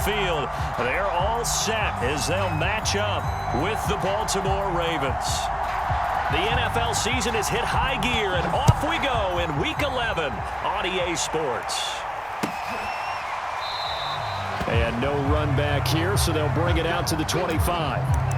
field. They're all set as they'll match up with the Baltimore Ravens. The NFL season has hit high gear, and off we go in Week 11 on EA Sports. And no run back here, so they'll bring it out to the 25.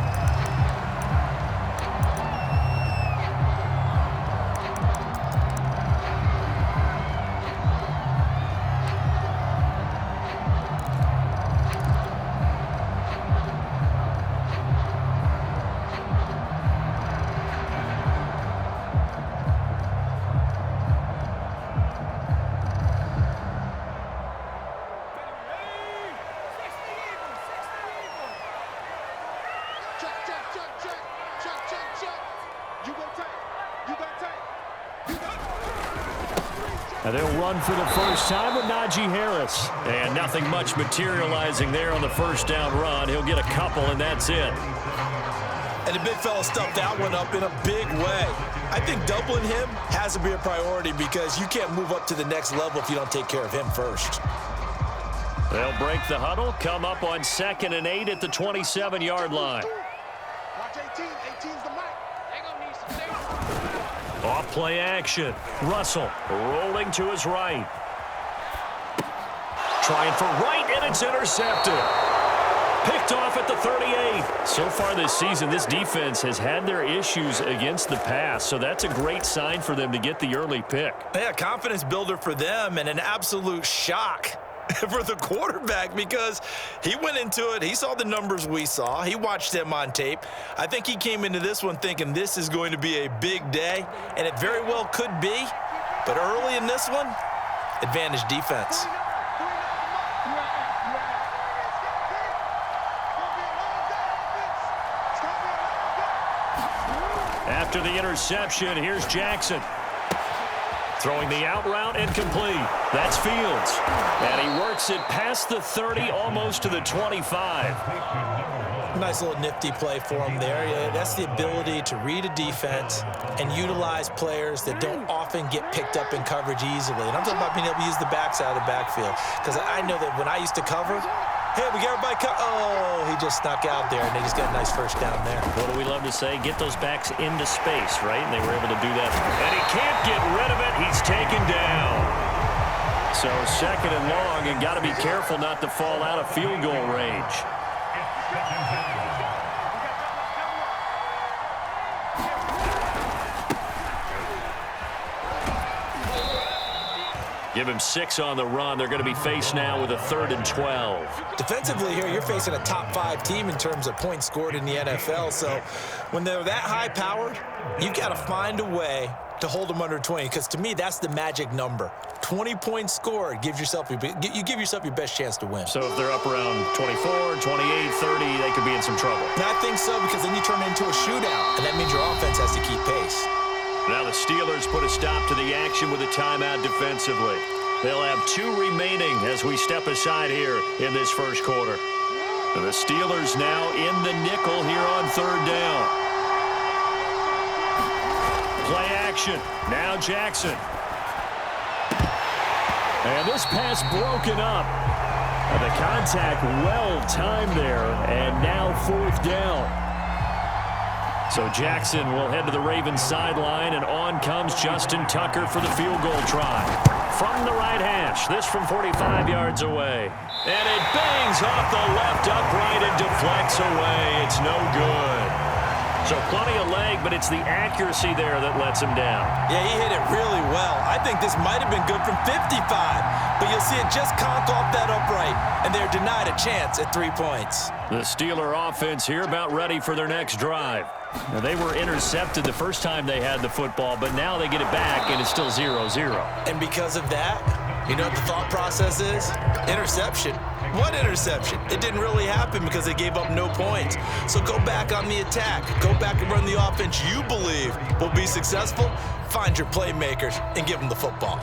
Now they'll run for the first time with Najee Harris. And nothing much materializing there on the first down run. He'll get a couple, and that's it. And the big fella stuffed that one up in a big way. I think doubling him has to be a priority because you can't move up to the next level if you don't take care of him first. They'll break the huddle, come up on 2nd and 8 at the 27-yard line. Watch 18. 18's the mic. They're going to need some safety. Off play action. Russell rolling to his right. Trying for right, and it's intercepted. Picked off at the 38. So far this season, this defense has had their issues against the pass, so that's a great sign for them to get the early pick. Yeah, confidence builder for them and an absolute shock for the quarterback because he went into it. He saw the numbers we saw. He watched them on tape. I think he came into this one thinking this is going to be a big day, and it very well could be. But early in this one, advantage defense. After the interception, here's Jackson. Throwing the out route incomplete. That's Fields. And he works it past the 30, almost to the 25. Nice little nifty play for him there. Yeah, that's the ability to read a defense and utilize players that don't often get picked up in coverage easily. And I'm talking about being able to use the backside of the backfield. Because I know that when I used to cover, hey, we got everybody oh, he just snuck out there, and they just got a nice first down there. What do we love to say? Get those backs into space, right? And they were able to do that. And he can't get rid of it. He's taken down. So 2nd and long, and got to be careful not to fall out of field goal range. Give him 6 on the run. They're going to be faced now with a 3rd and 12. Defensively here, you're facing a top 5 team in terms of points scored in the NFL. So when they're that high-powered, you've got to find a way to hold them under 20, because to me, that's the magic number. 20 points scored, you give yourself your best chance to win. So if they're up around 24, 28, 30, they could be in some trouble. And I think so, because then you turn it into a shootout, and that means your offense has to keep pace. Now the Steelers put a stop to the action with a timeout defensively. They'll have 2 remaining as we step aside here in this first quarter. And the Steelers now in the nickel here on 3rd down. Play action. Now Jackson. And this pass broken up. And the contact well timed there. And now 4th down. So Jackson will head to the Ravens sideline, and on comes Justin Tucker for the field goal try. From the right hash, this from 45 yards away. And it bangs off the left upright and deflects away. It's no good. So plenty of leg, but it's the accuracy there that lets him down. Yeah, he hit it really well. I think this might have been good from 55, but you'll see it just conk off that upright, and they're denied a chance at 3 points. The Steeler offense here about ready for their next drive. Now, they were intercepted the first time they had the football, but now they get it back, and it's still 0-0. And because of that, you know what the thought process is? Interception. What interception? It didn't really happen because they gave up no points. So go back on the attack. Go back and run the offense you believe will be successful. Find your playmakers and give them the football.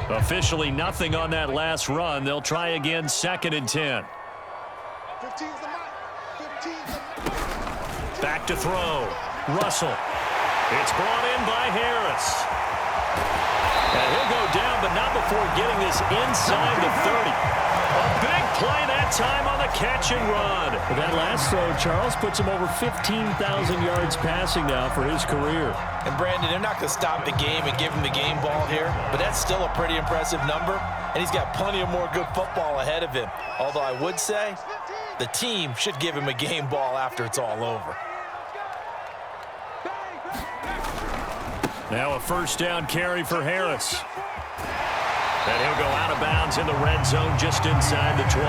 Officially nothing on that last run. They'll try again 2nd and 10. 15's the mic. 15's the mic. Back to throw. Russell. It's brought in by Harris. And he'll go down, but not before getting this inside the 30. A big play that time on the catch and run. That last throw, Charles, puts him over 15,000 yards passing now for his career. And Brandon, they're not going to stop the game and give him the game ball here, but that's still a pretty impressive number, and he's got plenty of more good football ahead of him. Although I would say the team should give him a game ball after it's all over. Now a first down carry for Harris. And he'll go out of bounds in the red zone just inside the 20.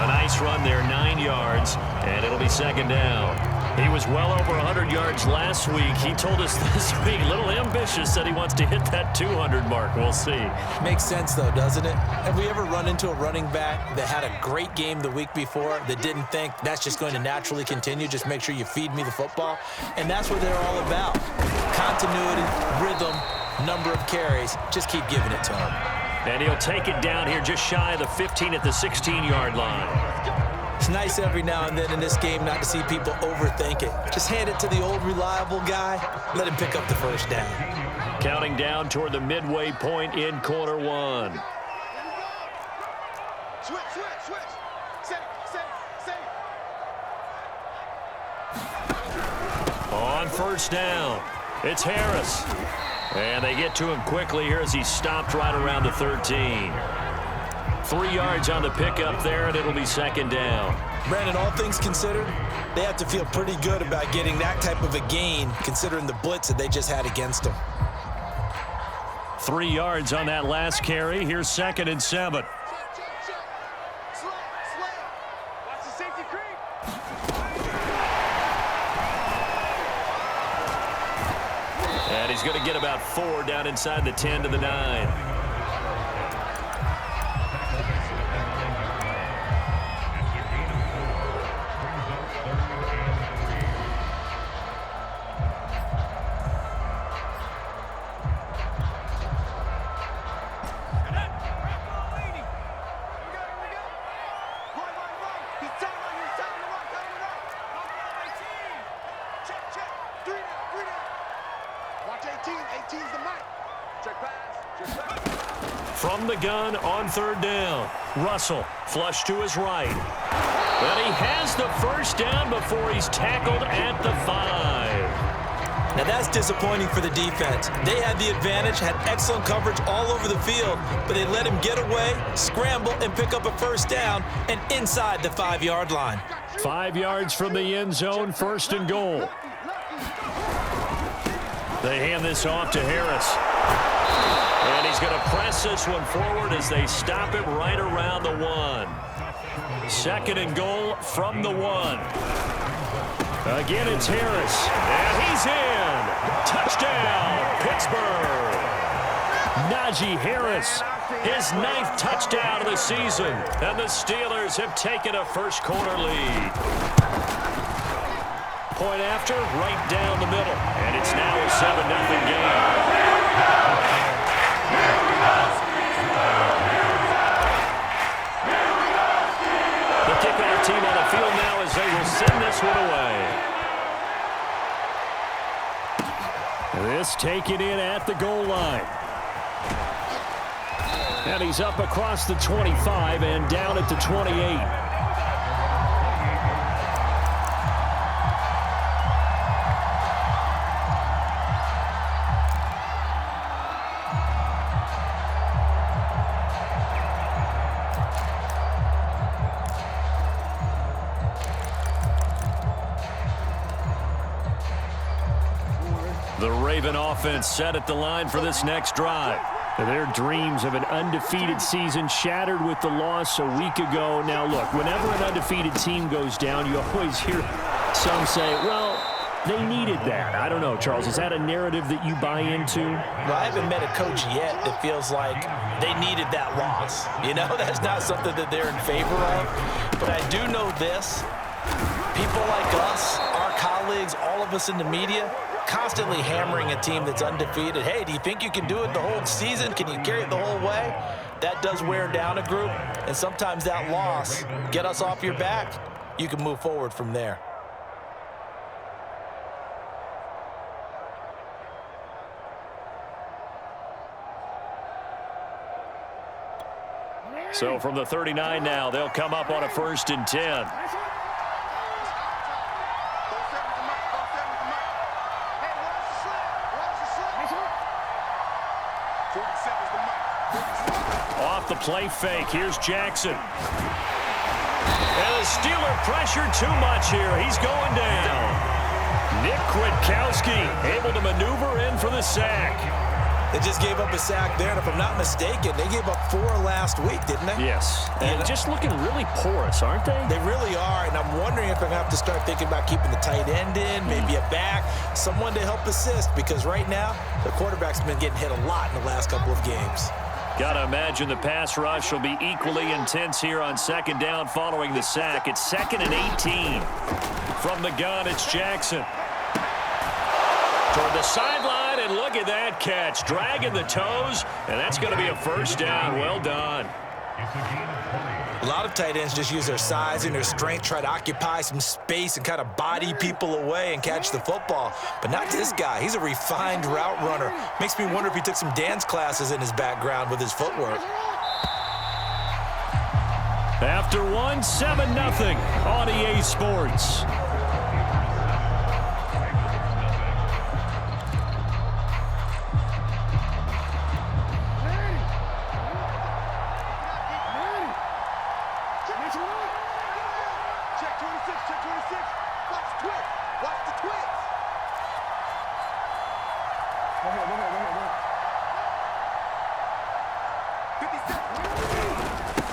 A nice run there, 9 yards, and it'll be second down. He was well over 100 yards last week. He told us this week, a little ambitious, that he wants to hit that 200 mark. We'll see. Makes sense, though, doesn't it? Have we ever run into a running back that had a great game the week before that didn't think that's just going to naturally continue? Just make sure you feed me the football. And that's what they're all about. Continuity, rhythm, number of carries. Just keep giving it to him. And he'll take it down here just shy of the 15 at the 16-yard line. It's nice every now and then in this game not to see people overthink it. Just hand it to the old reliable guy. Let him pick up the first down. Counting down toward the midway point in quarter one. Switch. Safe. On first down, it's Harris. And they get to him quickly here as he stopped right around the 13. 3 yards on the pickup there, and it'll be second down. Brandon, all things considered, they have to feel pretty good about getting that type of a gain, considering the blitz that they just had against them. 3 yards on that last carry. Here's 2nd and 7. Slant. Watch the safety creep. And he's going to get about 4 down inside the 10 to the 9. From the gun on third down, Russell flush to his right. But he has the first down before he's tackled at the 5. Now that's disappointing for the defense. They had the advantage, had excellent coverage all over the field, but they let him get away, scramble, and pick up a first down, and inside the 5-yard line. 5 yards from the end zone, first and goal. They hand this off to Harris. And he's going to press this one forward as they stop him right around the 1. 2nd and goal from the 1. Again, it's Harris. And he's in. Touchdown, Pittsburgh. Najee Harris, his 9th touchdown of the season. And the Steelers have taken a first-quarter lead. Point after, right down the middle. And it's now a 7-0 game. The kickoff team on the field now as they will send this one away. This taken in at the goal line. And he's up across the 25 and down at the 28. The Raven offense set at the line for this next drive. Their dreams of an undefeated season shattered with the loss a week ago. Now, look, whenever an undefeated team goes down, you always hear some say, well, they needed that. I don't know, Charles. Is that a narrative that you buy into? Well, I haven't met a coach yet that feels like they needed that loss. You know, that's not something that they're in favor of. But I do know this. People like us, our colleagues, all of us in the media, constantly hammering a team that's undefeated. Hey, do you think you can do it the whole season? Can you carry it the whole way? That does wear down a group, and sometimes that loss, get us off your back, you can move forward from there. So from the 39 now, they'll come up on a 1st and 10. Off the play fake, here's Jackson. And the Steeler pressure too much here. He's going down. Nick Kwiatkowski able to maneuver in for the sack. They just gave up a sack there, and if I'm not mistaken, they gave up 4 last week, didn't they? Yes, and just looking really porous, aren't they? They really are, and I'm wondering if they're going to have to start thinking about keeping the tight end in, maybe a back, someone to help assist, because right now, the quarterback's been getting hit a lot in the last couple of games. Got to imagine the pass rush will be equally intense here on 2nd down following the sack. It's 2nd and 18. From the gun, it's Jackson. Toward the sideline, and look at that catch. Dragging the toes, and that's going to be a 1st down. Well done. A lot of tight ends just use their size and their strength, try to occupy some space and kind of body people away and catch the football. But not this guy. He's a refined route runner. Makes me wonder if he took some dance classes in his background with his footwork. After one, 7-0 on EA Sports.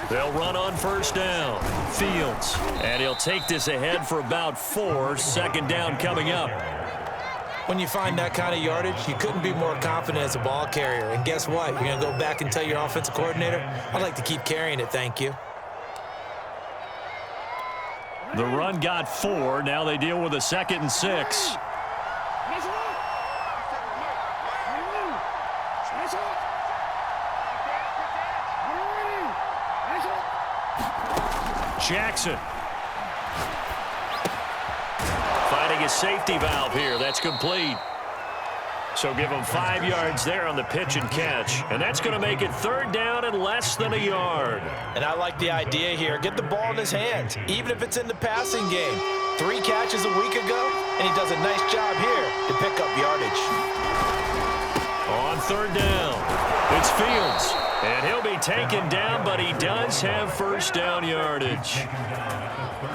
They'll run on 1st down. Fields. And he'll take this ahead for about 4. 2nd down coming up. When you find that kind of yardage, you couldn't be more confident as a ball carrier. And guess what? You're going to go back and tell your offensive coordinator, I'd like to keep carrying it, thank you. The run got 4. Now they deal with a 2nd and 6. Jackson. Finding a safety valve here. That's complete. So give him 5 yards there on the pitch and catch. And that's going to make it 3rd down and less than a yard. And I like the idea here. Get the ball in his hands, even if it's in the passing game. 3 catches a week ago, and he does a nice job here to pick up yardage. On 3rd down, it's Fields. And he'll be taken down, but he does have 1st down yardage.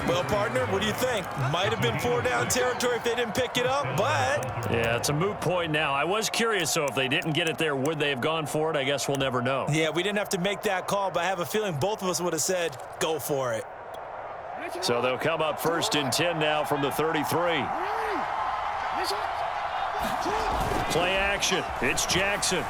Well, partner, what do you think? Might have been 4 down territory if they didn't pick it up, but... Yeah, it's a moot point now. I was curious, so if they didn't get it there, would they have gone for it? I guess we'll never know. Yeah, we didn't have to make that call, but I have a feeling both of us would have said, go for it. So they'll come up 1st and 10 now from the 33. Play action. It's Jackson.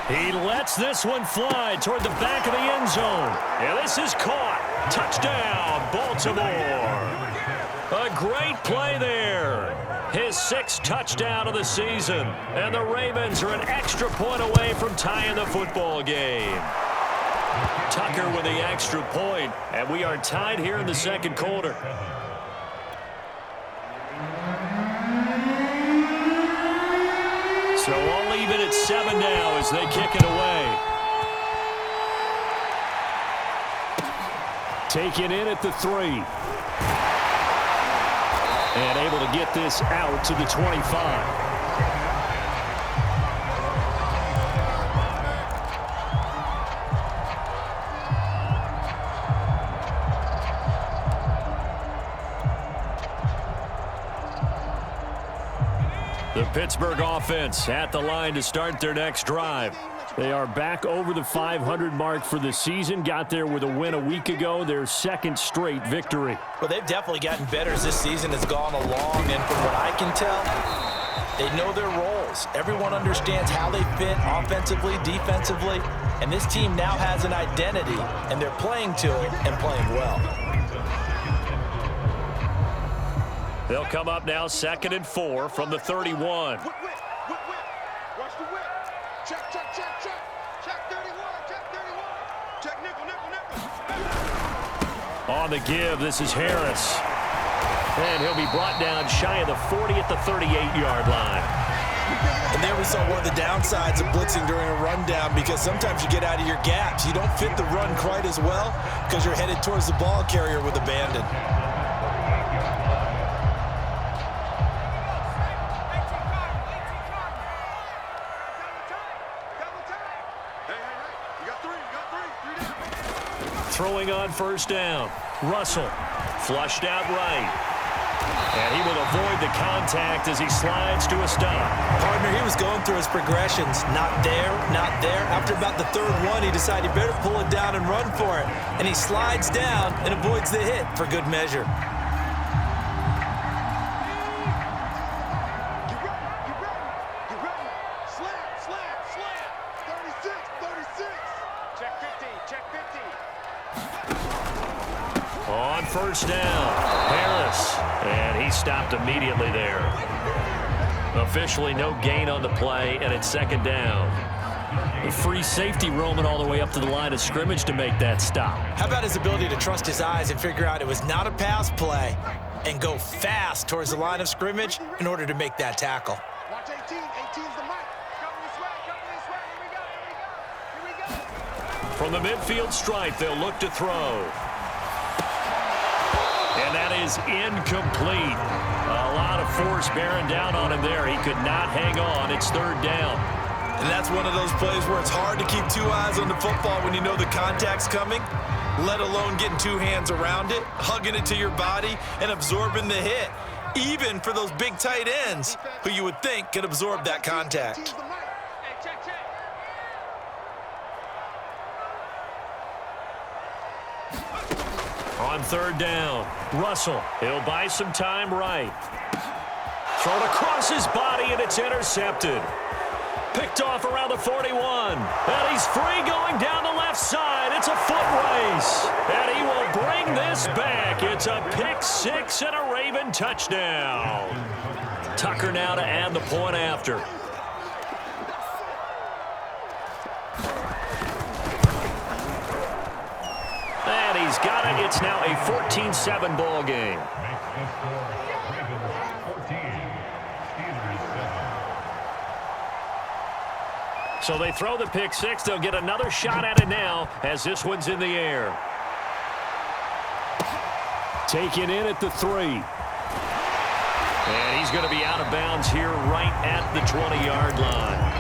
He lets this one fly toward the back of the end zone. And this is caught. Touchdown, Baltimore. A great play there. His 6th touchdown of the season. And the Ravens are an extra point away from tying the football game. Tucker with the extra point. And we are tied here in the 2nd quarter. So I'll leave it at 7 now as they kick it away. Taken in at the 3. And able to get this out to the 25. The Pittsburgh offense at the line to start their next drive. They are back over the 500 mark for the season. Got there with a win a week ago, their 2nd straight victory. Well, they've definitely gotten better as this season has gone along, and from what I can tell, they know their roles. Everyone understands how they fit offensively, defensively, and this team now has an identity, and they're playing to it and playing well. They'll come up now 2nd and 4 from the 31. Watch the whip. Check. Check 31. Check 31. Check nickel. On the give, this is Harris. And he'll be brought down shy of the 40 at the 38-yard line. And there we saw one of the downsides of blitzing during a rundown, because sometimes you get out of your gaps. You don't fit the run quite as well because you're headed towards the ball carrier with abandon. Throwing on first down. Russell flushed out right. And he will avoid the contact as he slides to a stop. Partner, he was going through his progressions. Not there, not there. After about the third one, he decided he better pull it down and run for it. And he slides down and avoids the hit for good measure. On first down, Harris, and he stopped immediately there. Officially no gain on the play, and it's second down. A free safety roaming all the way up to the line of scrimmage to make that stop. How about his ability to trust his eyes and figure out it was not a pass play and go fast towards the line of scrimmage in order to make that tackle? Watch 18. 18's the mic. Come this way. Come this way. Here we go. Here we go. From the midfield stripe, they'll look to throw. And that is incomplete. A lot of force bearing down on him there. He could not hang on. It's third down. And that's one of those plays where it's hard to keep two eyes on the football when you know the contact's coming, let alone getting two hands around it, hugging it to your body, and absorbing the hit, even for those big tight ends who you would think could absorb that contact. On third down, Russell, he'll buy some time right. Thrown across his body, and it's intercepted. Picked off around the 41. And he's free going down the left side. It's a foot race. And he will bring this back. It's a pick six and a Raven touchdown. Tucker now to add the point after. And he's got it. It's now a 14-7 ball game. So they throw the pick six. They'll get another shot at it now as this one's in the air. Taken in at the 3. And he's going to be out of bounds here right at the 20-yard line.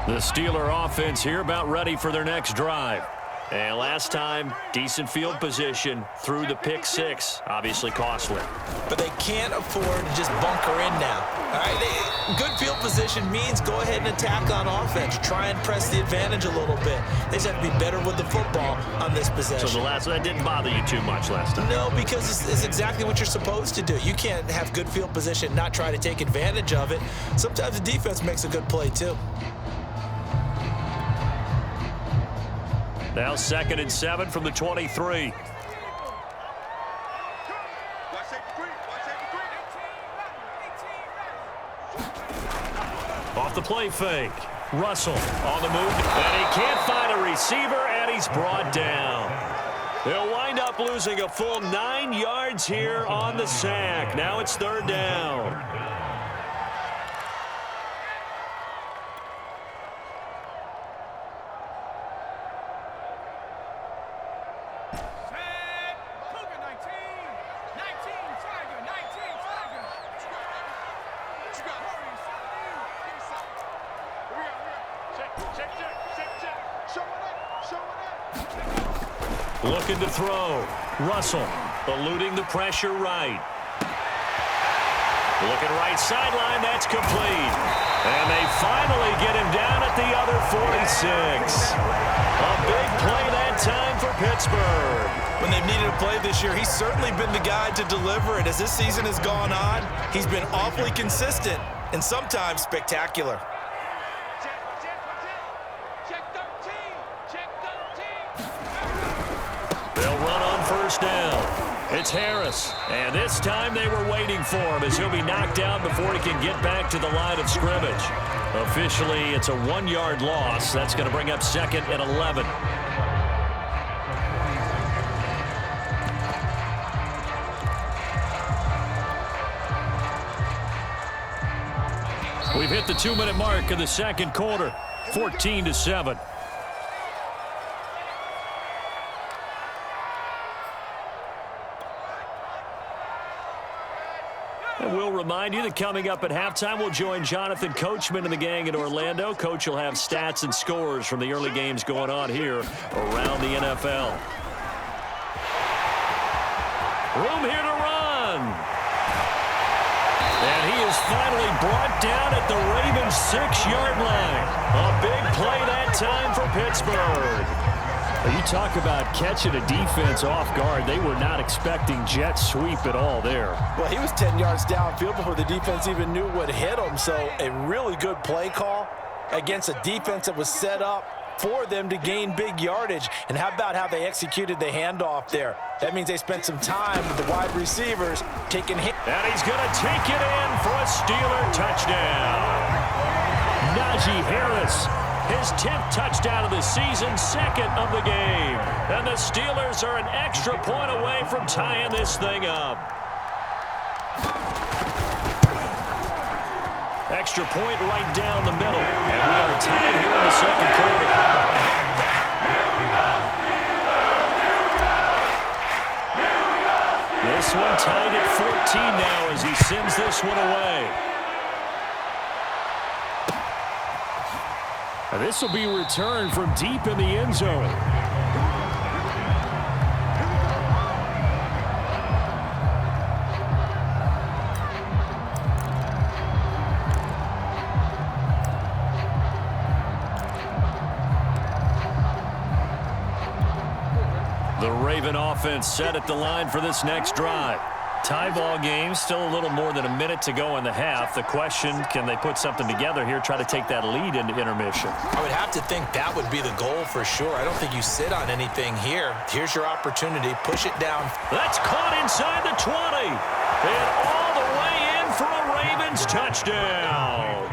The Steeler offense here about ready for their next drive. And last time, decent field position through the pick six. Obviously costly. But they can't afford to just bunker in now. All right, good field position means go ahead and attack on offense. Try and press the advantage a little bit. They just have to be better with the football on this possession. So that didn't bother you too much last time? No, because it's exactly what you're supposed to do. You can't have good field position and not try to take advantage of it. Sometimes the defense makes a good play too. Now 2nd and 7 from the 23. Off the play fake. Russell on the move. And he can't find a receiver, and he's brought down. They'll wind up losing a full 9 yards here on the sack. Now it's third down. Looking to throw. Russell eluding the pressure right. Looking right sideline. That's complete. And they finally get him down at the other 46. A big play that time for Pittsburgh. When they've needed a play this year, he's certainly been the guy to deliver it. As this season has gone on, he's been awfully consistent and sometimes spectacular. They'll run on first down. It's Harris. And this time they were waiting for him as he'll be knocked down before he can get back to the line of scrimmage. Officially, it's a 1-yard loss. That's going to bring up 2nd and 11. We've hit the 2-minute mark of the second quarter, 14-7. And we'll remind you that coming up at halftime, we'll join Jonathan Coachman and the gang in Orlando. Coach will have stats and scores from the early games going on here around the NFL. Room here to run. And he is finally brought down at the Ravens' 6-yard line. A big play that time for Pittsburgh. You talk about catching a defense off guard. They were not expecting jet sweep at all there. Well, he was 10 yards downfield before the defense even knew what hit him. So a really good play call against a defense that was set up for them to gain big yardage. And how about how they executed the handoff there? That means they spent some time with the wide receivers taking hit. And he's going to take it in for a Steeler touchdown. Najee Harris, his 10th touchdown of the season, second of the game. And the Steelers are an extra point away from tying this thing up. Extra point right down the middle. And we are tied here in the second quarter. This one tied at 14 now as he sends this one away. And this will be returned from deep in the end zone. The Raven offense set at the line for this next drive. Tie ball game, still a little more than a minute to go in the half. The question, can they put something together here, try to take that lead into intermission? I would have to think that would be the goal for sure. I don't think you sit on anything here. Here's your opportunity. Push it down. That's caught inside the 20. And all the way in for a Ravens touchdown.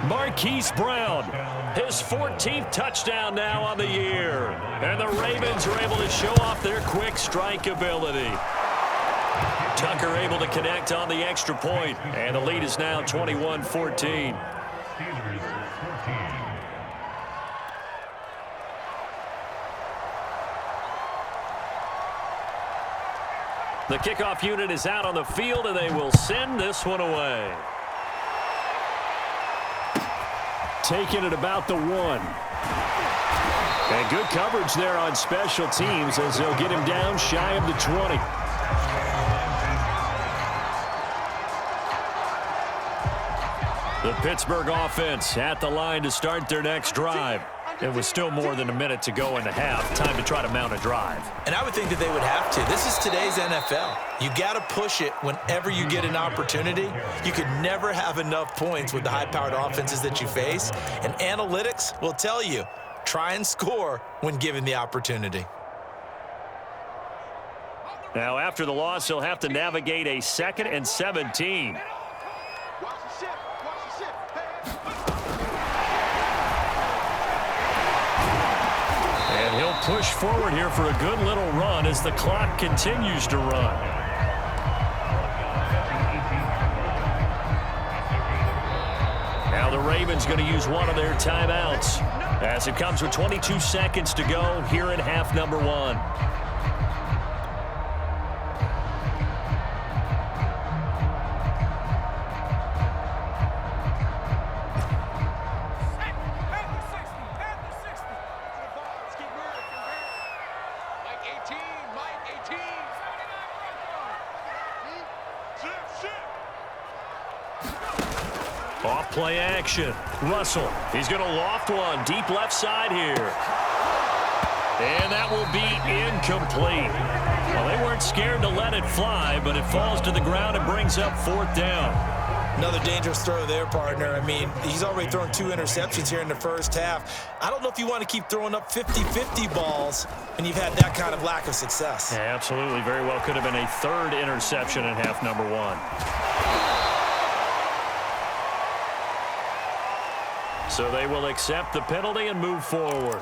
Marquise Brown, his 14th touchdown now on the year. And the Ravens are able to show off their quick strike ability. Tucker able to connect on the extra point, and the lead is now 21-14. The kickoff unit is out on the field, and they will send this one away. Taking it about the 1. And good coverage there on special teams as they'll get him down shy of the 20. The Pittsburgh offense at the line to start their next drive. It was still more than a minute to go in the half. Time to try to mount a drive. And I would think that they would have to. This is today's NFL. You got to push it whenever you get an opportunity. You could never have enough points with the high-powered offenses that you face. And analytics will tell you, try and score when given the opportunity. Now, after the loss, he'll have to navigate a 2nd and 17. And he'll push forward here for a good little run as the clock continues to run. Now the Ravens going to use one of their timeouts as it comes with 22 seconds to go here in half number 1. Off-play action. Russell, he's going to loft one deep left side here. And that will be incomplete. Well, they weren't scared to let it fly, but it falls to the ground and brings up 4th down. Another dangerous throw there, partner. I mean, he's already thrown 2 interceptions here in the first half. I don't know if you want to keep throwing up 50-50 balls and you've had that kind of lack of success. Yeah, absolutely. Very well could have been a 3rd interception in half number 1. So they will accept the penalty and move forward.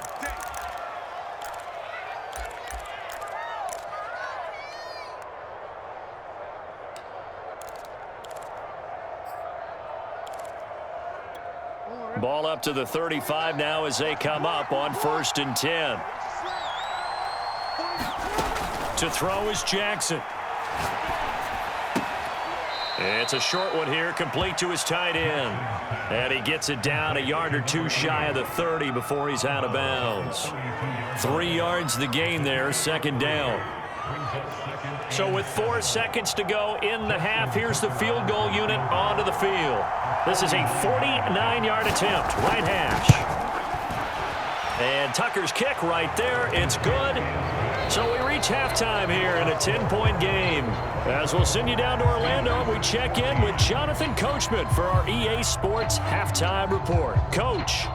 Ball up to the 35 now as they come up on 1st and 10. To throw is Jackson. It's a short one here, complete to his tight end. And he gets it down a yard or two shy of the 30 before he's out of bounds. 3 yards the gain there, 2nd down. So with 4 seconds to go in the half, here's the field goal unit onto the field. This is a 49-yard attempt, right hash. And Tucker's kick right there, it's good. So we reach halftime here in a 10-point game. As we'll send you down to Orlando, we check in with Jonathan Coachman for our EA Sports Halftime Report. Coach.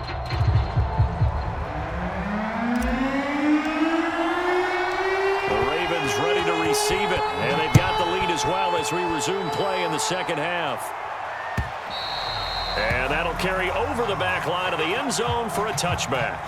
The Ravens ready to receive it, and they've got the lead as well as we resume play in the 2nd half. And that'll carry over the back line of the end zone for a touchback.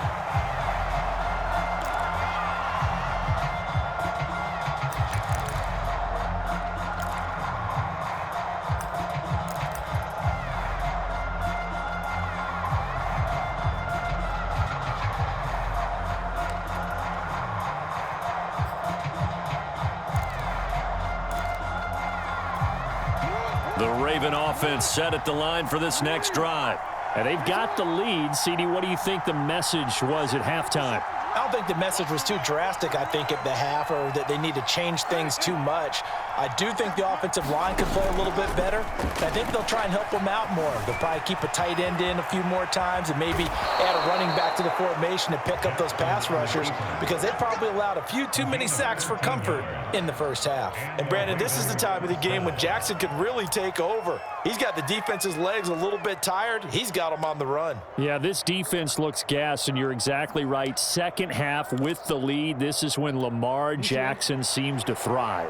The Raven offense set at the line for this next drive. And they've got the lead. CD, what do you think the message was at halftime? I don't think the message was too drastic, I think, at the half, or that they need to change things too much. I do think the offensive line could play a little bit better. I think they'll try and help them out more. They'll probably keep a tight end in a few more times and maybe add a running back to the formation to pick up those pass rushers, because they probably allowed a few too many sacks for comfort in the first half. And Brandon, this is the time of the game when Jackson could really take over. He's got the defense's legs a little bit tired. He's got them on the run. Yeah, this defense looks gassed, and you're exactly right. 2nd half with the lead, this is when Lamar Jackson seems to thrive.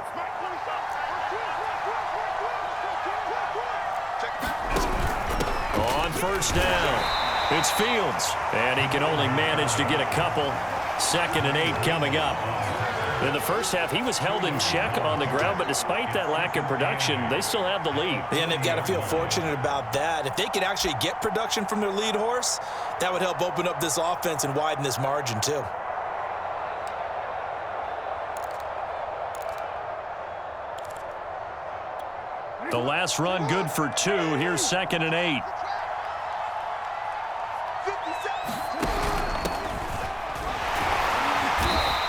On 1st down, it's Fields, and he can only manage to get a couple. 2nd and 8 coming up. In the first half, he was held in check on the ground, but despite that lack of production, they still have the lead. And they've got to feel fortunate about that. If they could actually get production from their lead horse, that would help open up this offense and widen this margin too. The last run good for 2. Here's 2nd and 8.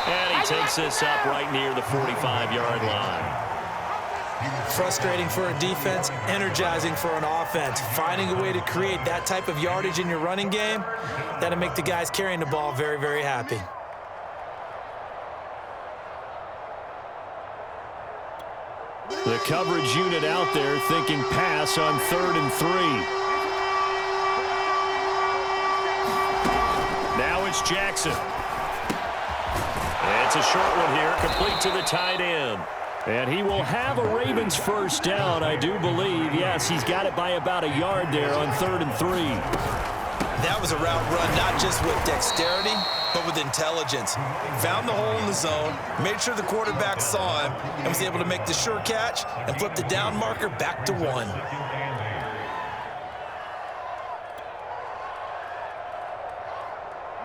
And he takes this up right near the 45-yard line. Frustrating for a defense, energizing for an offense. Finding a way to create that type of yardage in your running game, that'll make the guys carrying the ball very, very happy. The coverage unit out there thinking pass on 3rd and 3. Now it's Jackson. It's a short one here, complete to the tight end. And he will have a Ravens 1st down, I do believe. Yes, he's got it by about a yard there on 3rd and 3. That was a route run not just with dexterity, but with intelligence. Found the hole in the zone, made sure the quarterback saw him, and was able to make the sure catch and flip the down marker back to 1.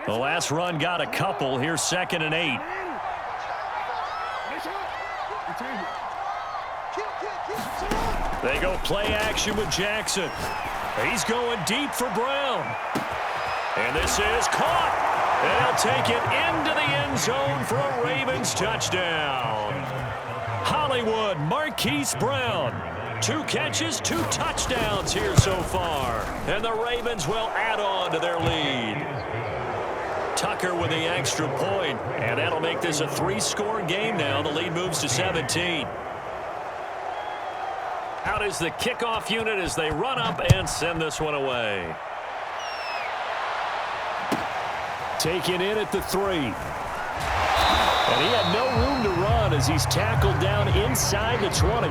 The last run got a couple. Here's 2nd and 8. They go play action with Jackson. He's going deep for Brown. And this is caught. And he'll take it into the end zone for a Ravens touchdown. Hollywood Marquise Brown. 2 catches, 2 touchdowns here so far. And the Ravens will add on to their lead. Tucker with the extra point, and that'll make this a 3-score game now. The lead moves to 17. Out is the kickoff unit as they run up and send this one away. Taken in at the 3. And he had no room to run as he's tackled down inside the 20.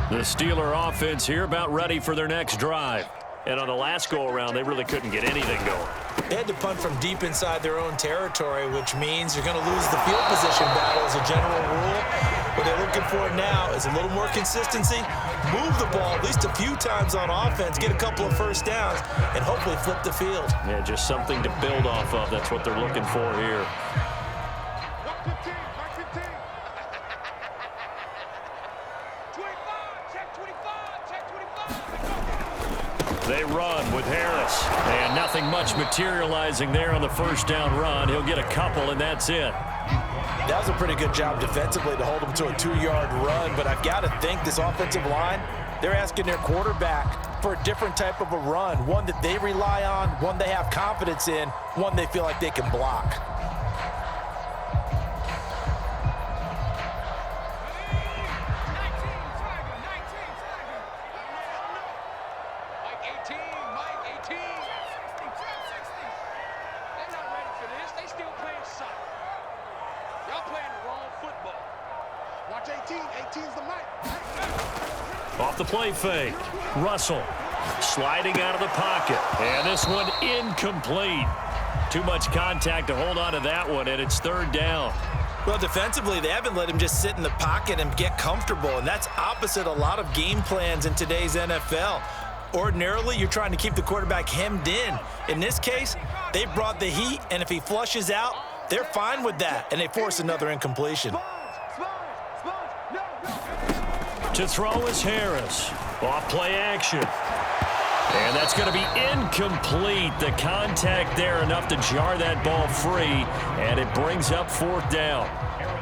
The Steeler offense here about ready for their next drive. And on the last go-around, they really couldn't get anything going. They had to punt from deep inside their own territory, which means you're going to lose the field position battle as a general rule. What they're looking for now is a little more consistency, move the ball at least a few times on offense, get a couple of first downs, and hopefully flip the field. Yeah, just something to build off of. That's what they're looking for here. 115, 115. 25, check 25, check 25. They run with Harris. And nothing much materializing there on the first down run. He'll get a couple, and that's it. That was a pretty good job defensively to hold them to a 2-yard run, but I've got to think this offensive line, they're asking their quarterback for a different type of a run, one that they rely on, one they have confidence in, one they feel like they can block. Mike 18, Mike 18. 60, 60. They're not ready for this. They still playing soccer. Y'all playing the wrong football. Watch 18. 18's the mic. Off the play fake. Russell sliding out of the pocket. And this one incomplete. Too much contact to hold on to that one, and it's third down. Well, defensively, they haven't let him just sit in the pocket and get comfortable, and that's opposite a lot of game plans in today's NFL. Ordinarily, you're trying to keep the quarterback hemmed in. In this case, they brought the heat, and if he flushes out, they're fine with that, and they force another incompletion. To throw is Harris. Off play action. And that's going to be incomplete. The contact there enough to jar that ball free, and it brings up fourth down.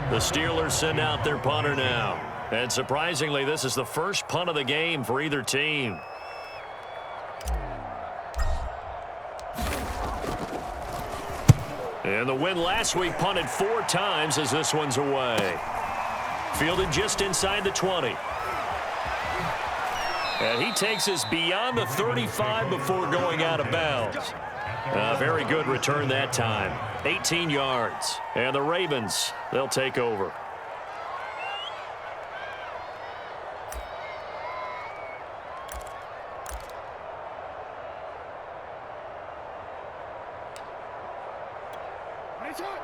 The Steelers send out their punter now. And surprisingly, this is the first punt of the game for either team. And the win last week punted 4 times as this one's away. Fielded just inside the 20. And he takes us beyond the 35 before going out of bounds. Very good return that time. 18 yards. And the Ravens, they'll take over.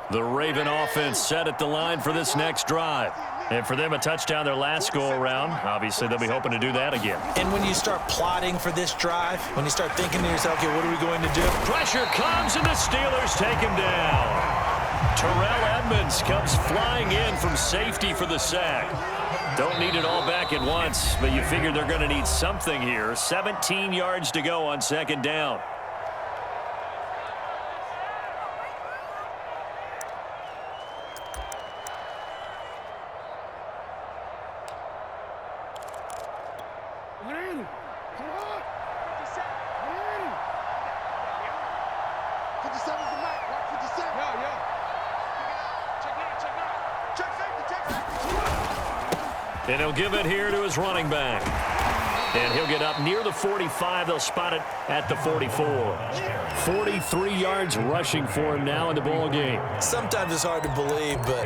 The Raven offense set at the line for this next drive. And for them, a touchdown their last go-around. Obviously, they'll be hoping to do that again. And when you start plotting for this drive, when you start thinking to yourself, okay, what are we going to do? Pressure comes, and the Steelers take him down. Terrell Edmonds comes flying in from safety for the sack. Don't need it all back at once, but you figure they're going to need something here. 17 yards to go on second down. And he'll give it here to his running back. And he'll get up near the 45. They'll spot it at the 44. 43 yards rushing for him now in the ball game. Sometimes it's hard to believe, but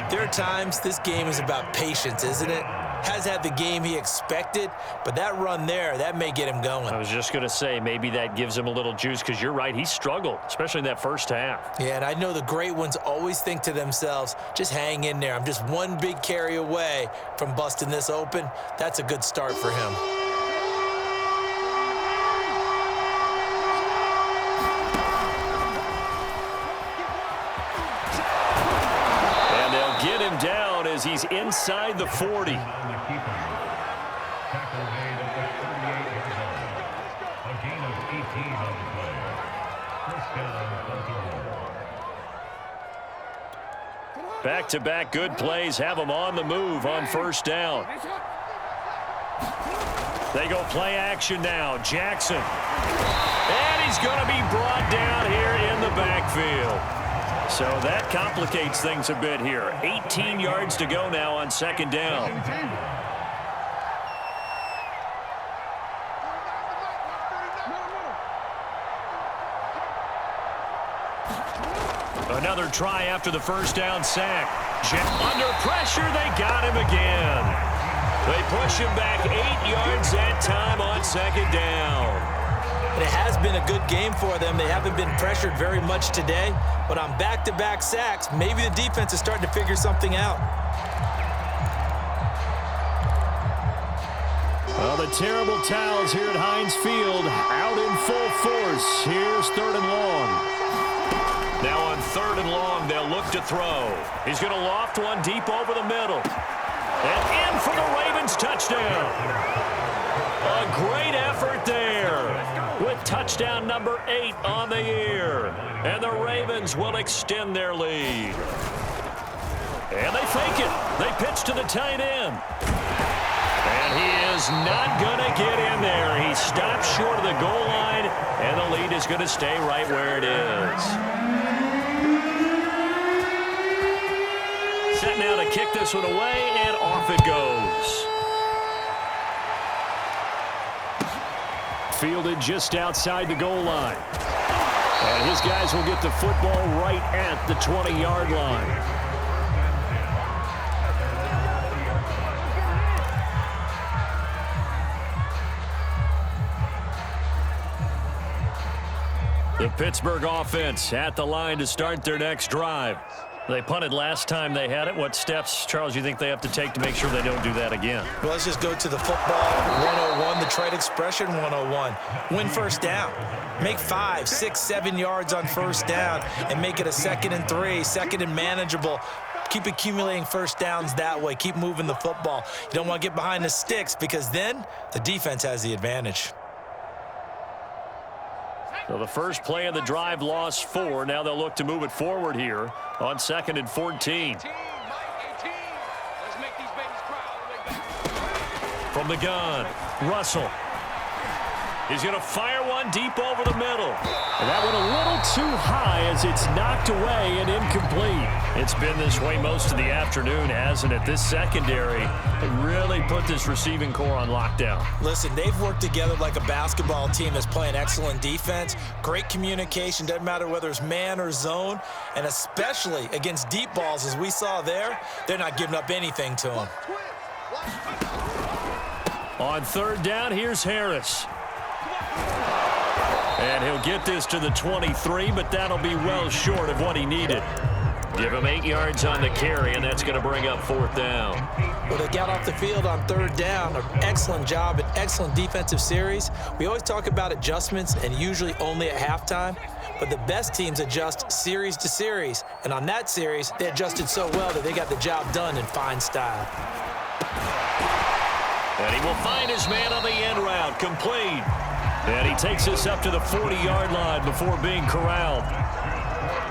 there are times this game is about patience, isn't it? Has had the game he expected, but that run there, that may get him going. I was just going to say, maybe that gives him a little juice, because you're right, he struggled, especially in that first half. Yeah, and I know the great ones always think to themselves, just hang in there. I'm just one big carry away from busting this open. That's a good start for him. And they'll get him down as he's inside the 40. Back-to-back good plays have them on the move on first down. They go play action now. Jackson. And he's going to be brought down here in the backfield. So that complicates things a bit here. 18 yards to go now on second down. Another try after the first down sack. Under pressure, they got him again. They push him back 8 yards that time on second down. And it has been a good game for them. They haven't been pressured very much today. But on back-to-back sacks, maybe the defense is starting to figure something out. Well, the terrible towels here at Heinz Field out in full force. Here's 3rd and long. Now on 3rd and long, they'll look to throw. He's going to loft one deep over the middle. And in for the Ravens touchdown. A great effort there with touchdown number 8 on the year. And the Ravens will extend their lead. And they fake it. They pitch to the tight end. And he is not going to get in there. He stops short of the goal line, and the lead is going to stay right where it is. Set now to kick this one away, and off it goes. Fielded just outside the goal line. And his guys will get the football right at the 20-yard line. The Pittsburgh offense at the line to start their next drive. They punted last time they had it. What steps, Charles, you think they have to take to make sure they don't do that again? Well, let's just go to the football 101, the trade expression 101. Win first down. Make 5, 6, 7 yards on first down and make it a 2nd and 3, 2nd and manageable. Keep accumulating first downs that way. Keep moving the football. You don't want to get behind the sticks because then the defense has the advantage. So the first play of the drive lost 4. Now they'll look to move it forward here on 2nd and 14. From the gun, Russell. He's going to fire one deep over the middle. And that went a little too high as it's knocked away and incomplete. It's been this way most of the afternoon, hasn't it? This secondary really put this receiving core on lockdown. Listen, they've worked together like a basketball team that's playing excellent defense. Great communication, doesn't matter whether it's man or zone. And especially against deep balls, as we saw there, they're not giving up anything to them. On 3rd down, here's Harris. And he'll get this to the 23, but that'll be well short of what he needed. Give him 8 yards on the carry, and that's going to bring up 4th down. Well, they got off the field on 3rd down. An excellent job, an excellent defensive series. We always talk about adjustments, and usually only at halftime. But the best teams adjust series to series. And on that series, they adjusted so well that they got the job done in fine style. And he will find his man on the end route, complete. And he takes this up to the 40-yard line before being corralled.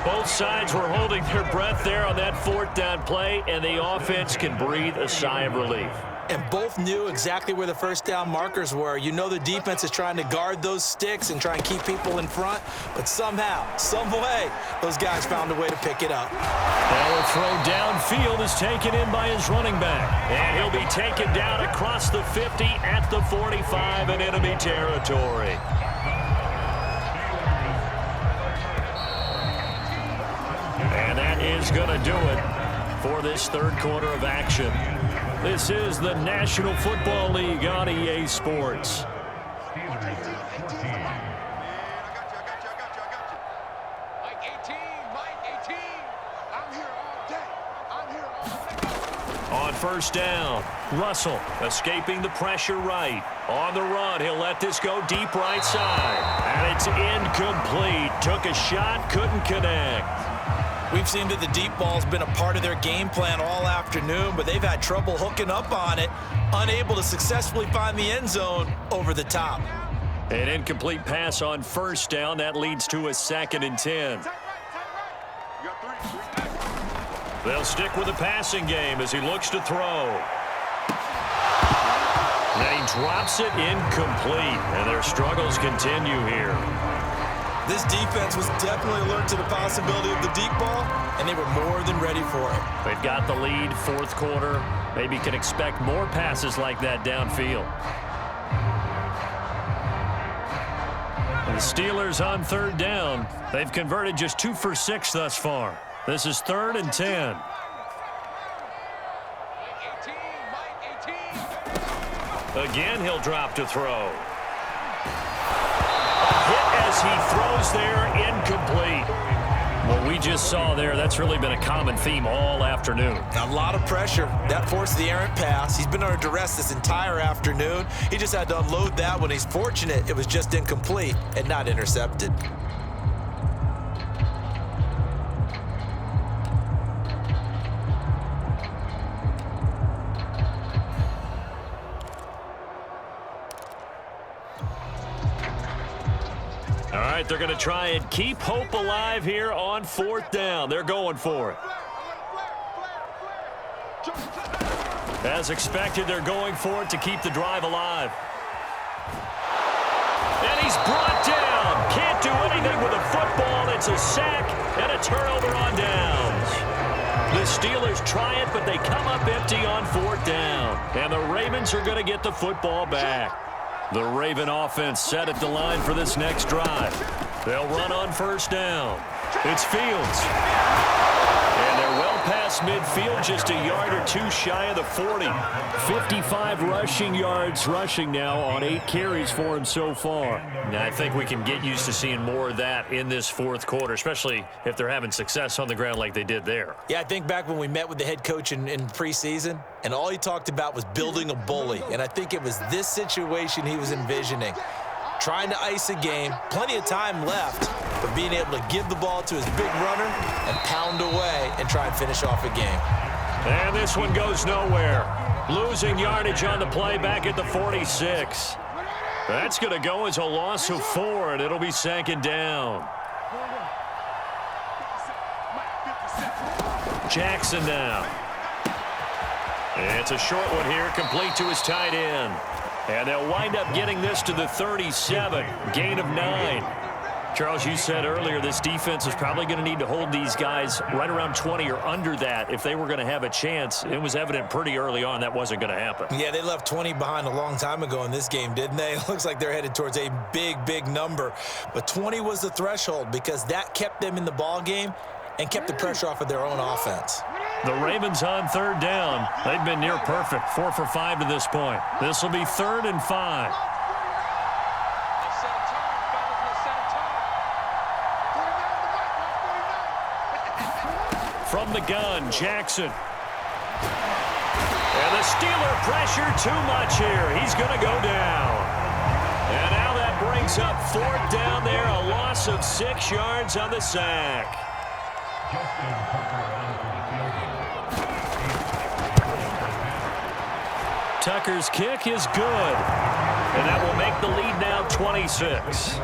Both sides were holding their breath there on that 4th down play, and the offense can breathe a sigh of relief. And both knew exactly where the first down markers were. You know the defense is trying to guard those sticks and try and keep people in front, but somehow, some way, those guys found a way to pick it up. Now a throw downfield is taken in by his running back. And he'll be taken down across the 50 at the 45 and enemy territory. And that is going to do it for this 3rd quarter of action. This is the National Football League on EA Sports. On 1st down, Russell escaping the pressure right. On the run, he'll let this go deep right side. And it's incomplete. Took a shot, couldn't connect. We've seen that the deep ball's been a part of their game plan all afternoon, but they've had trouble hooking up on it, unable to successfully find the end zone over the top. An incomplete pass on 1st down. That leads to a 2nd and 10. They'll stick with the passing game as he looks to throw. And he drops it incomplete, and their struggles continue here. This defense was definitely alert to the possibility of the deep ball, and they were more than ready for it. They've got the lead, 4th quarter. Maybe can expect more passes like that downfield. And the Steelers on 3rd down. They've converted just 2 for 6 thus far. This is 3rd and 10. Again, he'll drop to throw. fires. He throws there, incomplete. What we just saw there, that's really been a common theme all afternoon. A lot of pressure. That forced the errant pass. He's been under duress this entire afternoon. He just had to unload that one. He's fortunate it was just incomplete and not intercepted. All right, they're going to try and keep hope alive here on 4th down. They're going for it. As expected, they're going for it to keep the drive alive. And he's brought down. Can't do anything with a football. It's a sack and a turnover on downs. The Steelers try it, but they come up empty on 4th down. And the Ravens are going to get the football back. The Raven offense set at the line for this next drive. They'll run on 1st down. It's Fields. And they're well past midfield, just a yard or two shy of the 40. 55 rushing yards rushing now on 8 carries for him so far. Now, I think we can get used to seeing more of that in this 4th quarter, especially if they're having success on the ground like they did there. Yeah, I think back when we met with the head coach in preseason, and all he talked about was building a bully. And I think it was this situation he was envisioning. Trying to ice a game, plenty of time left, but being able to give the ball to his big runner and pound away and try and finish off a game. And this one goes nowhere. Losing yardage on the play back at the 46. That's going to go as a loss of 4, and it'll be 2nd down. Jackson now. It's a short one here, complete to his tight end. And they'll wind up getting this to the 37, gain of 9. Charles, you said earlier this defense is probably going to need to hold these guys right around 20 or under that if they were going to have a chance. It was evident pretty early on that wasn't going to happen. Yeah, they left 20 behind a long time ago in this game, didn't they? It looks like they're headed towards a big, big number. But 20 was the threshold because that kept them in the ball game and kept the pressure off of their own offense. The Ravens on 3rd down. They've been near perfect, 4 for 5 to this point. This will be 3rd and 5. From the gun, Jackson. And the Steeler pressure too much here. He's going to go down. And now that brings up 4th down there, a loss of 6 yards on the sack. Tucker's kick is good, and that will make the lead now 26.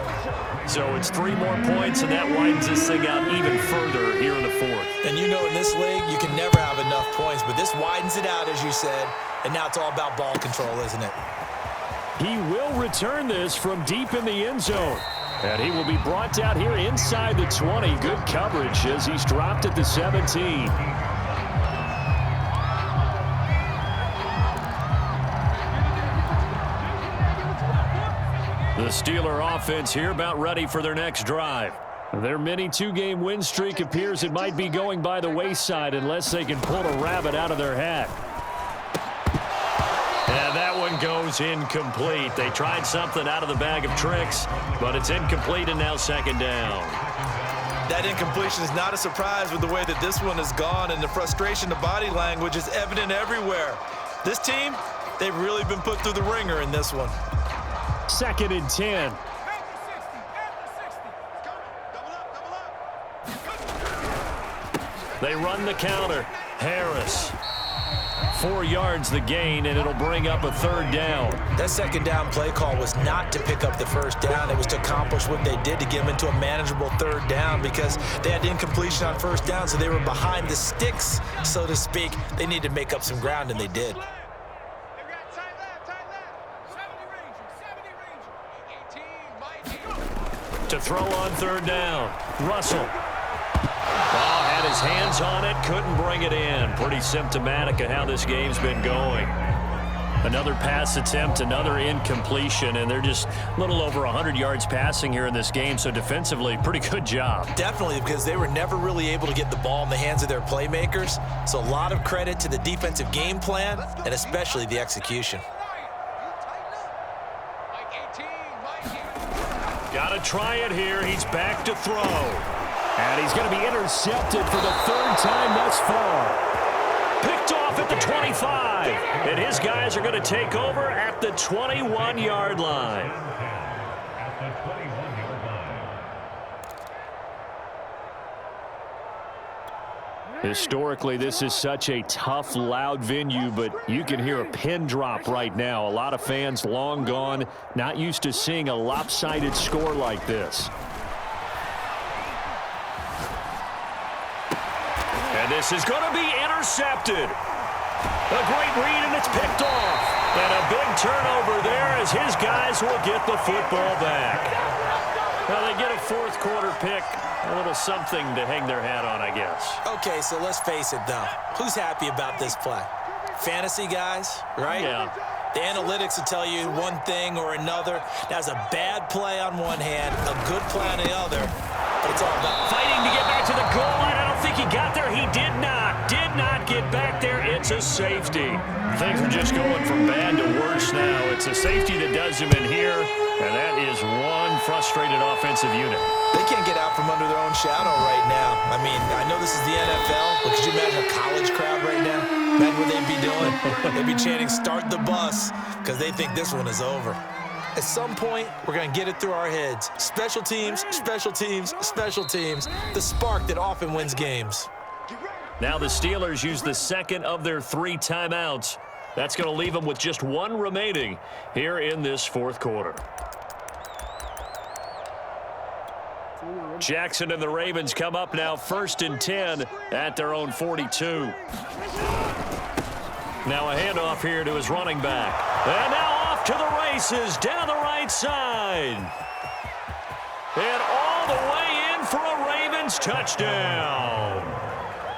So it's 3 more points, and that widens this thing out even further here in the 4th. And you know in this league, you can never have enough points, but this widens it out, as you said, and now it's all about ball control, isn't it? He will return this from deep in the end zone, and he will be brought down here inside the 20. Good coverage as he's dropped at the 17. The Steeler offense here about ready for their next drive. Their mini 2-game win streak appears it might be going by the wayside unless they can pull a rabbit out of their hat. And that one goes incomplete. They tried something out of the bag of tricks, but it's incomplete and now 2nd down. That incompletion is not a surprise with the way that this one has gone, and the frustration, the body language is evident everywhere. This team, they've really been put through the ringer in this one. 2nd and 10. They run the counter. Harris. 4 yards the gain, and it'll bring up a 3rd down. That 2nd down play call was not to pick up the 1st down. It was to accomplish what they did to get them into a manageable 3rd down because they had incompletion on 1st down, so they were behind the sticks, so to speak. They needed to make up some ground, and they did. To throw on 3rd down. Russell. Had his hands on it, couldn't bring it in. Pretty symptomatic of how this game's been going. Another pass attempt, another incompletion, and they're just a little over 100 yards passing here in this game, so defensively, pretty good job. Definitely, because they were never really able to get the ball in the hands of their playmakers, so a lot of credit to the defensive game plan, and especially the execution. Got to try it here. He's back to throw. And he's going to be intercepted for the third time thus far. Picked off at the 25. And his guys are going to take over at the 21-yard line. Historically, this is such a tough, loud venue, but you can hear a pin drop right now. A lot of fans long gone, not used to seeing a lopsided score like this. And this is going to be intercepted. A great read, and it's picked off. And a big turnover there as his guys will get the football back. Well, they get a fourth quarter pick. A little something to hang their hat on, I guess. Okay, so let's face it, though. Who's happy about this play? Fantasy guys, right? Yeah. The analytics will tell you one thing or another. That's a bad play on one hand, a good play on the other. But it's all about fighting to get back to the goal line. I don't think he got there. He did not get back there. It's a safety. Things are just going from bad to worse now. It's a safety that does him in here, and that is one frustrated offensive unit. They can't get out from under their own shadow right now. I mean, I know this is the NFL, but could you imagine a college crowd right now? Imagine what they'd be doing. They'd be chanting, "Start the bus," because they think this one is over. At some point, we're going to get it through our heads. Special teams, special teams, special teams. The spark that often wins games. Now the Steelers use the second of their 3 timeouts. That's going to leave them with just 1 remaining here in this fourth quarter. Jackson and the Ravens come up now 1st and 10 at their own 42. Now a handoff here to his running back. And now off to the races down the right side. And all the way in for a Ravens touchdown.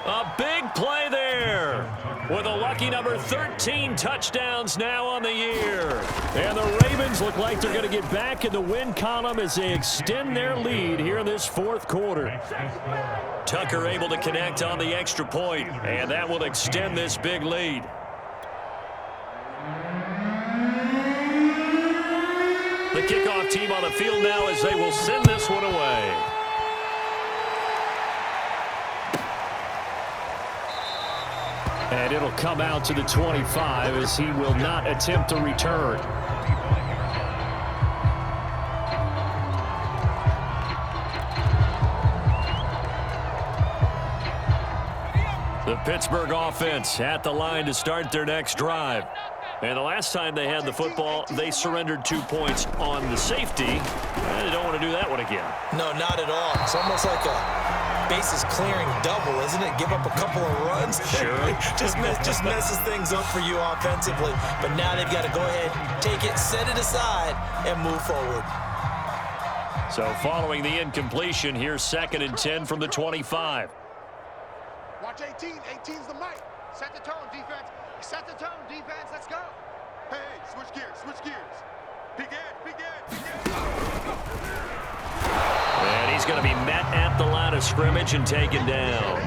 A big play there with a lucky number 13 touchdowns now on the year. And the Ravens look like they're going to get back in the win column as they extend their lead here in this fourth quarter. Tucker able to connect on the extra point, and that will extend this big lead. The kickoff team on the field now as they will send this one away. And it'll come out to the 25 as he will not attempt to return. The Pittsburgh offense at the line to start their next drive. And the last time they had the football, they surrendered 2 points on the safety. And they don't want to do that one again. No, not at all. It's almost like a bases clearing double, isn't it? Give up a couple of runs. Sure. just messes things up for you offensively. But now they've got to go ahead, take it, set it aside, and move forward. So following the incompletion, here's 2nd and 10 from the 25. Watch 18. 18's the mic. Set the tone, defense. Set the tone, defense. Let's go. Hey, switch gears, switch gears. Begin. And he's going to be met at the line of scrimmage and taken down.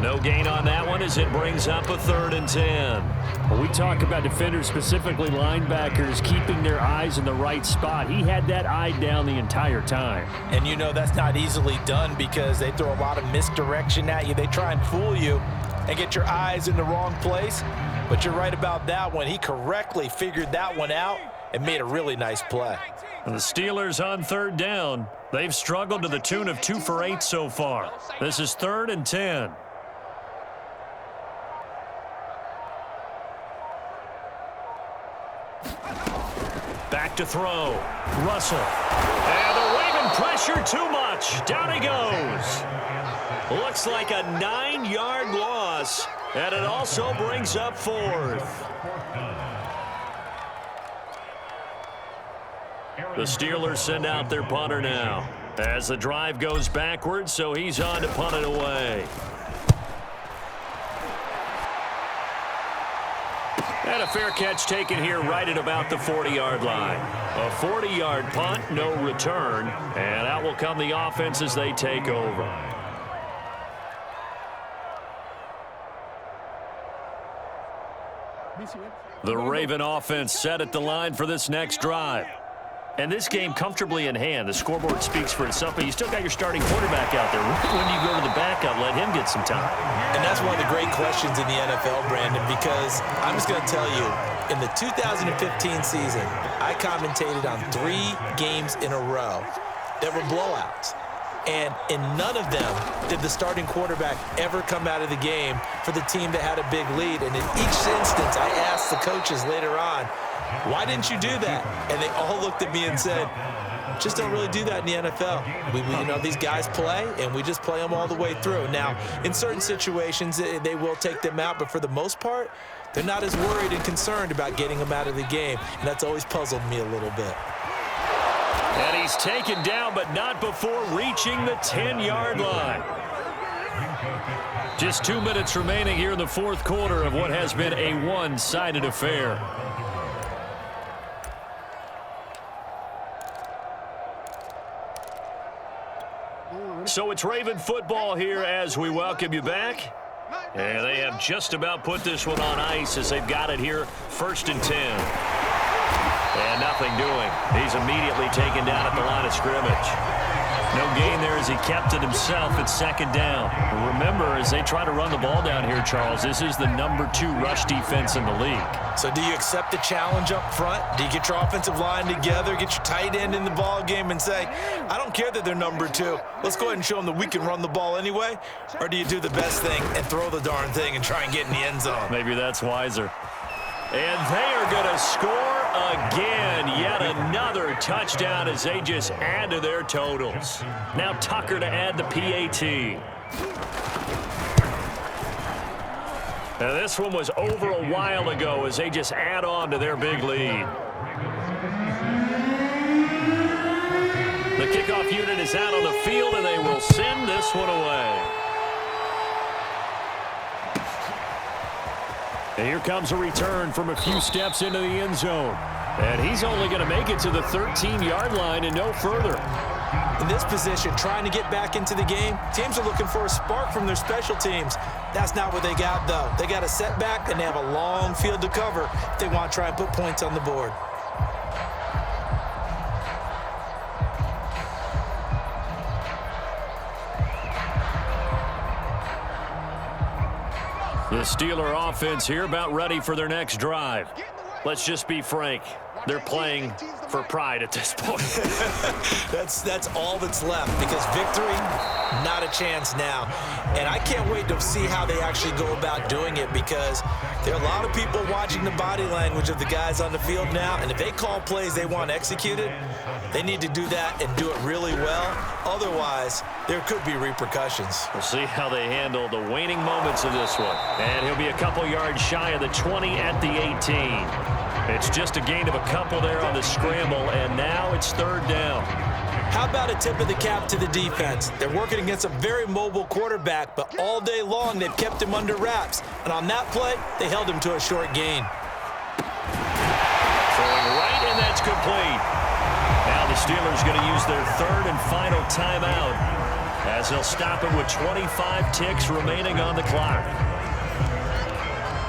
No gain on that one as it brings up a 3rd and 10. When we talk about defenders, specifically linebackers, keeping their eyes in the right spot, he had that eye down the entire time. And you know that's not easily done because they throw a lot of misdirection at you. They try and fool you and get your eyes in the wrong place. But you're right about that one. He correctly figured that one out and made a really nice play. And the Steelers on 3rd down. They've struggled to the tune of 2 for 8 so far. This is 3rd and 10. Back to throw. Russell. And the Raven pressure too much. Down he goes. Looks like a 9-yard loss. And it also brings up 4th. The Steelers send out their punter now as the drive goes backwards, so he's on to punt it away. And a fair catch taken here right at about the 40-yard line. A 40-yard punt, no return, and out will come the offense as they take over. The Raven offense set at the line for this next drive. And this game comfortably in hand. The scoreboard speaks for itself, but you still got your starting quarterback out there. When do you go to the backup, let him get some time? And that's one of the great questions in the NFL, Brandon, because I'm just going to tell you, in the 2015 season, I commentated on 3 games in a row that were blowouts. And in none of them did the starting quarterback ever come out of the game for the team that had a big lead. And in each instance, I asked the coaches later on, why didn't you do that? And they all looked at me and said, just don't really do that in the NFL. You know, these guys play, and we just play them all the way through. Now, in certain situations, they will take them out, but for the most part, they're not as worried and concerned about getting them out of the game, and that's always puzzled me a little bit. And he's taken down, but not before reaching the 10-yard line. Just 2 minutes remaining here in the fourth quarter of what has been a one-sided affair. So it's Raven football here as we welcome you back. And they have just about put this one on ice as they've got it here, 1st and 10. And nothing doing. He's immediately taken down at the line of scrimmage. No gain there as he kept it himself at 2nd down. Remember, as they try to run the ball down here, Charles, this is the number 2 rush defense in the league. So do you accept the challenge up front? Do you get your offensive line together, get your tight end in the ball game and say, I don't care that they're number 2. Let's go ahead and show them that we can run the ball anyway? Or do you do the best thing and throw the darn thing and try and get in the end zone? Maybe that's wiser. And they are going to score again. Yet another touchdown as they just add to their totals. Now Tucker to add the PAT. Now this one was over a while ago as they just add on to their big lead. The kickoff unit is out on the field, and they will send this one away. And here comes a return from a few steps into the end zone. And he's only going to make it to the 13-yard line and no further. In this position, trying to get back into the game, teams are looking for a spark from their special teams. That's not what they got, though. They got a setback, and they have a long field to cover if they want to try and put points on the board. The Steeler offense here about ready for their next drive. Let's just be frank. They're playing for pride at this point. That's all that's left, because victory, not a chance now. And I can't wait to see how they actually go about doing it, because there are a lot of people watching the body language of the guys on the field now, and if they call plays they want executed, they need to do that and do it really well. Otherwise, there could be repercussions. We'll see how they handle the waning moments of this one. And he'll be a couple yards shy of the 20 at the 18. It's just a gain of a couple there on the scramble, and now it's 3rd down. How about a tip of the cap to the defense? They're working against a very mobile quarterback, but all day long they've kept him under wraps. And on that play, they held him to a short gain. Throwing right, and that's complete. Now the Steelers going to use their 3rd and final timeout as they'll stop it with 25 ticks remaining on the clock.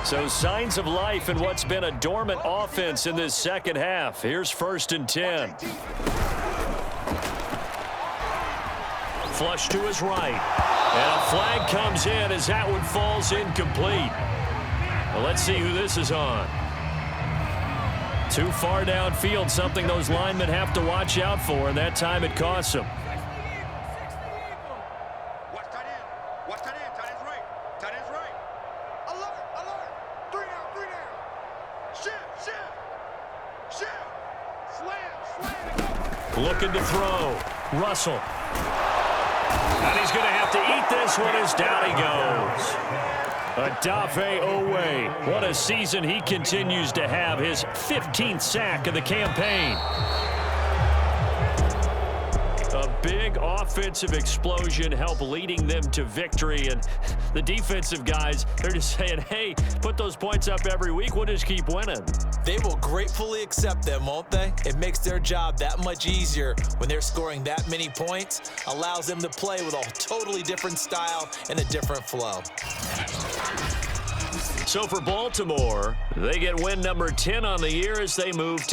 So signs of life in what's been a dormant offense in this second half. Here's 1st and 10. Flush to his right. And a flag comes in as that one falls incomplete. Well, let's see who this is on. Too far downfield, something those linemen have to watch out for, and that time it costs them. Looking to throw. Russell. And he's going to have to eat this one as down he goes. Odafe Owe. What a season he continues to have. His 15th sack of the campaign. A big offensive explosion helped leading them to victory. And the defensive guys, they're just saying, hey, put those points up every week. We'll just keep winning. They will gratefully accept them, won't they? It makes their job that much easier when they're scoring that many points. Allows them to play with a totally different style and a different flow. So for Baltimore, they get win number 10 on the year as they move to